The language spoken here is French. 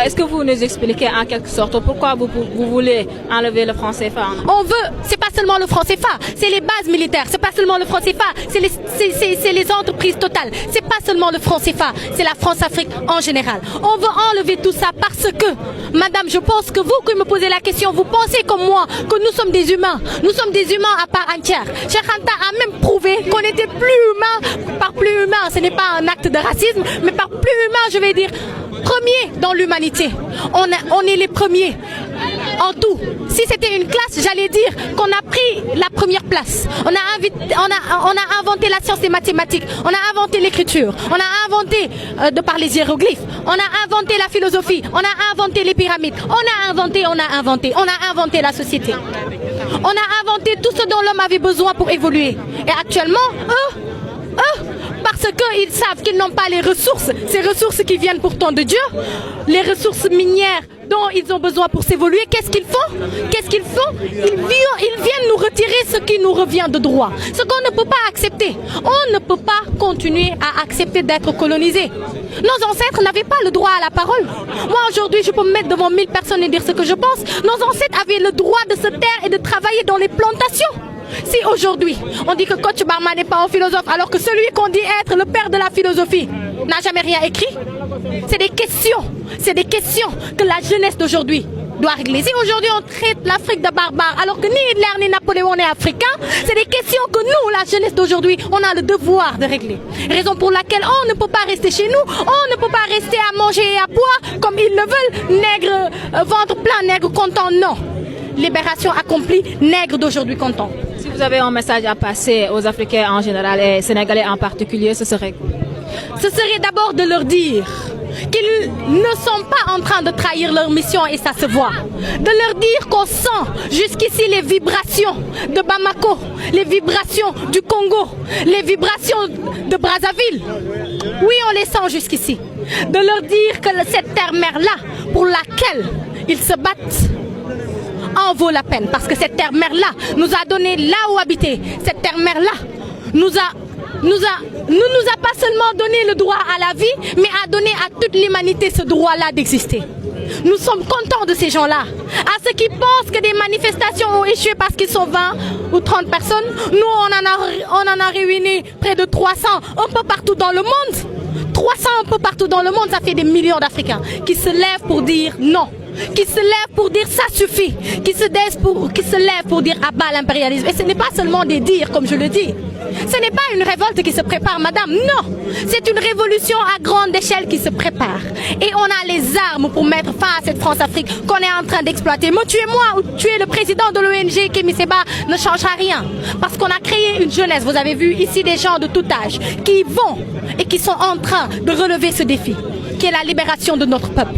Est-ce que vous nous expliquez en quelque sorte pourquoi vous voulez enlever le franc CFA? On veut, c'est pas seulement le franc CFA, c'est les bases militaires, c'est pas seulement le franc CFA, c'est les entreprises totales, c'est pas seulement le franc CFA, c'est la France-Afrique en général. On veut enlever tout ça parce que, madame, je pense que vous qui me posez la question, vous pensez comme moi que nous sommes des humains à part entière. Cheikh Anta a même prouvé qu'on était plus humain, par plus humain, ce n'est pas un acte de racisme, mais par plus humain, je vais dire, premier dans l'humanité. On est les premiers en tout. Si c'était une classe, j'allais dire qu'on a pris la première place. On a inventé la science des mathématiques, on a inventé l'écriture, on a inventé de par les hiéroglyphes, on a inventé la philosophie, on a inventé les pyramides, on a inventé la société. On a inventé tout ce dont l'homme avait besoin pour évoluer. Et actuellement, parce qu'ils savent qu'ils n'ont pas les ressources, ces ressources qui viennent pourtant de Dieu, les ressources minières dont ils ont besoin pour s'évoluer, qu'est-ce qu'ils font? Ils viennent nous retirer ce qui nous revient de droit. Ce qu'on ne peut pas accepter. On ne peut pas continuer à accepter d'être colonisé. Nos ancêtres n'avaient pas le droit à la parole. Moi aujourd'hui, je peux me mettre devant 1000 personnes et dire ce que je pense. Nos ancêtres avaient le droit de se taire et de travailler dans les plantations. Si aujourd'hui, on dit que Kocc Barma n'est pas un philosophe, alors que celui qu'on dit être le père de la philosophie n'a jamais rien écrit, c'est des questions que la jeunesse d'aujourd'hui doit régler. Si aujourd'hui on traite l'Afrique de barbare, alors que ni Hitler ni Napoléon n'est africain, c'est des questions que nous, la jeunesse d'aujourd'hui, on a le devoir de régler. Raison pour laquelle on ne peut pas rester chez nous, on ne peut pas rester à manger et à boire comme ils le veulent, nègre, ventre plein, nègre content, non. Libération accomplie, nègre d'aujourd'hui content. Si vous avez un message à passer aux Africains en général et Sénégalais en particulier, ce serait quoi? Ce serait d'abord de leur dire qu'ils ne sont pas en train de trahir leur mission et ça se voit. De leur dire qu'on sent jusqu'ici les vibrations de Bamako, les vibrations du Congo, les vibrations de Brazzaville. Oui, on les sent jusqu'ici. De leur dire que cette terre-mère-là, pour laquelle ils se battent, en vaut la peine. Parce que cette terre-mère-là nous a donné là où habiter. Cette terre-mère-là ne nous a pas seulement donné le droit à la vie, mais a donné à toute l'humanité ce droit-là d'exister. Nous sommes contents de ces gens-là. À ceux qui pensent que des manifestations ont échoué parce qu'ils sont 20 ou 30 personnes, nous on en a réuni près de 300 un peu partout dans le monde. 300 un peu partout dans le monde, ça fait des millions d'Africains qui se lèvent pour dire non. Qui se lèvent pour dire ça suffit, qui se lèvent pour dire abat l'impérialisme. Et ce n'est pas seulement des dires comme je le dis. Ce n'est pas une révolte qui se prépare, madame, non. C'est une révolution à grande échelle qui se prépare. Et on a les armes pour mettre fin à cette France-Afrique qu'on est en train d'exploiter. Me tuer moi ou tuer le président de l'ONG, Kémy Séba, ne changera rien. Parce qu'on a créé une jeunesse, vous avez vu ici des gens de tout âge, qui vont et qui sont en train de relever ce défi, qui est la libération de notre peuple.